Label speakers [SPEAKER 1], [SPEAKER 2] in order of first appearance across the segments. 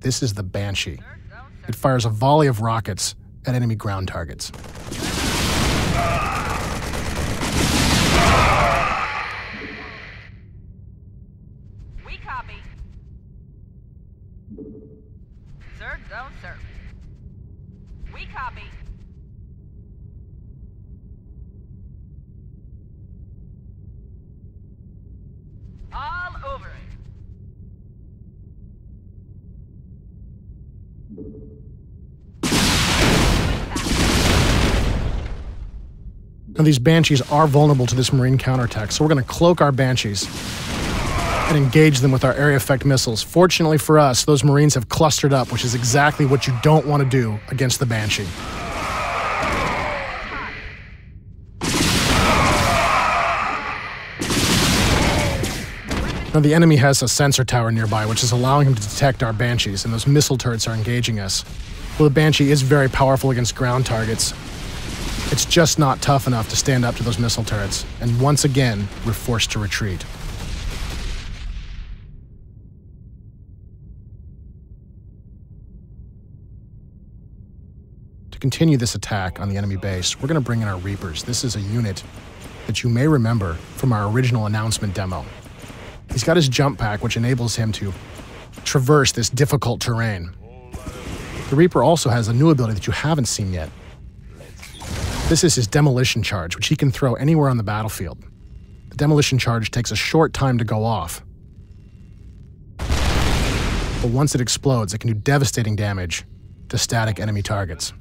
[SPEAKER 1] This is the Banshee. It fires a volley of rockets at enemy ground targets.
[SPEAKER 2] We copy. Sir, don't, sir. We copy. All over it.
[SPEAKER 1] Now, these Banshees are vulnerable to this Marine counterattack, so we're going to cloak our Banshees and engage them with our area effect missiles. Fortunately for us, those Marines have clustered up, which is exactly what you don't want to do against the Banshee. Now, the enemy has a sensor tower nearby, which is allowing him to detect our Banshees, and those missile turrets are engaging us. Well, the Banshee is very powerful against ground targets. It's just not tough enough to stand up to those missile turrets, and once again, we're forced to retreat. To continue this attack on the enemy base, we're going to bring in our Reapers. This is a unit that you may remember from our original announcement demo. He's got his jump pack, which enables him to traverse this difficult terrain. The Reaper also has a new ability that you haven't seen yet. This is his demolition charge, which he can throw anywhere on the battlefield. The demolition charge takes a short time to go off, but once it explodes, it can do devastating damage to static enemy targets.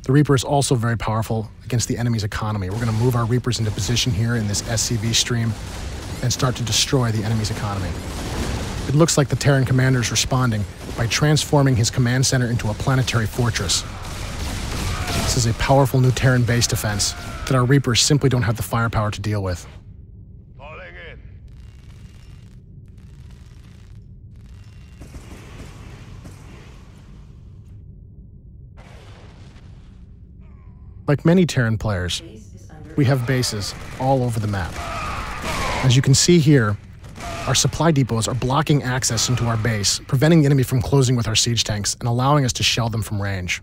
[SPEAKER 1] The Reaper is also very powerful against the enemy's economy. We're going to move our Reapers into position here in this SCV stream and start to destroy the enemy's economy. It looks like the Terran commander is responding by transforming his command center into a planetary fortress. This is a powerful new Terran base defense that our Reapers simply don't have the firepower to deal with.
[SPEAKER 3] Falling in.
[SPEAKER 1] Like many Terran players, we have bases all over the map. As you can see here, our supply depots are blocking access into our base, preventing the enemy from closing with our siege tanks and allowing us to shell them from range.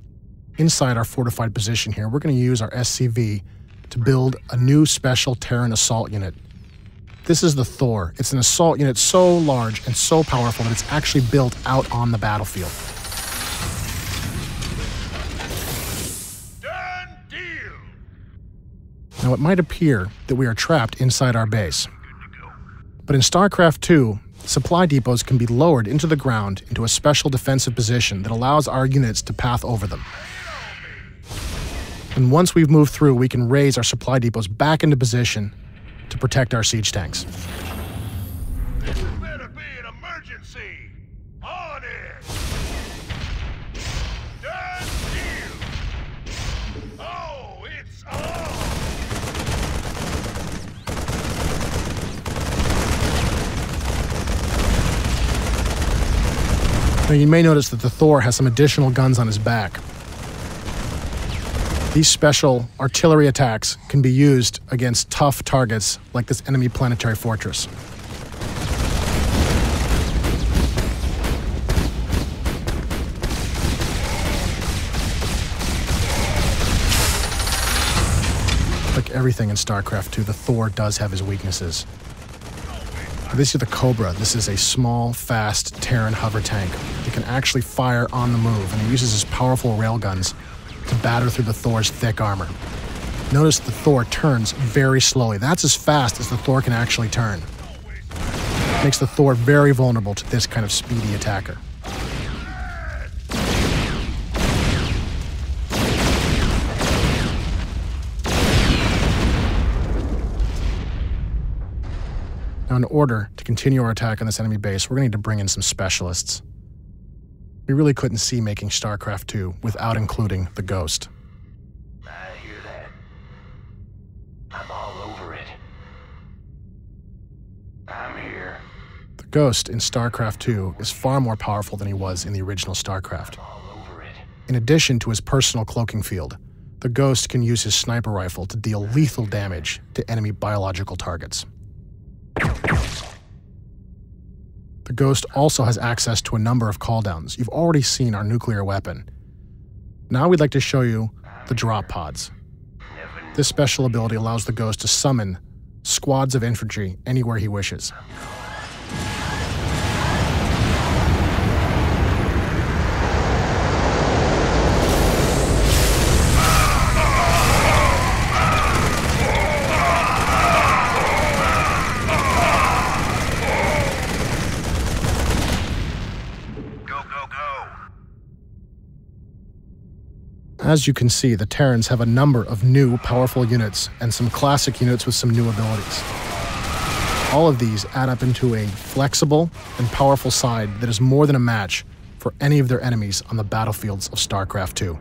[SPEAKER 1] Inside our fortified position here, we're going to use our SCV to build a new special Terran assault unit. This is the Thor. It's an assault unit so large and so powerful that it's actually built out on the battlefield.
[SPEAKER 3] Done deal.
[SPEAKER 1] Now, it might appear that we are trapped inside our base, but in Starcraft 2, supply depots can be lowered into the ground into a special defensive position that allows our units to path over them. And once we've moved through, we can raise our supply depots back into position to protect our siege tanks.
[SPEAKER 3] This better be an emergency. On it. Done deal. Oh, it's on.
[SPEAKER 1] Now, you may notice that the Thor has some additional guns on his back. These special artillery attacks can be used against tough targets like this enemy planetary fortress. Like everything in Starcraft 2, the Thor does have his weaknesses. This is the Cobra. This is a small, fast Terran hover tank that can actually fire on the move, and he uses his powerful railguns to batter through the Thor's thick armor. Notice the Thor turns very slowly. That's as fast as the Thor can actually turn. It makes the Thor very vulnerable to this kind of speedy attacker. Now, in order to continue our attack on this enemy base, we're going to need to bring in some specialists. We really couldn't see making Starcraft 2 without including the Ghost.
[SPEAKER 4] I hear that. I'm all over it. I'm here.
[SPEAKER 1] The Ghost in Starcraft 2 is far more powerful than he was in the original Starcraft.
[SPEAKER 4] All over it.
[SPEAKER 1] In addition to his personal cloaking field, the Ghost can use his sniper rifle to deal lethal damage to enemy biological targets. The Ghost also has access to a number of calldowns. You've already seen our nuclear weapon. Now we'd like to show you the drop pods. This special ability allows the Ghost to summon squads of infantry anywhere he wishes. As you can see, the Terrans have a number of new, powerful units and some classic units with some new abilities. All of these add up into a flexible and powerful side that is more than a match for any of their enemies on the battlefields of StarCraft 2.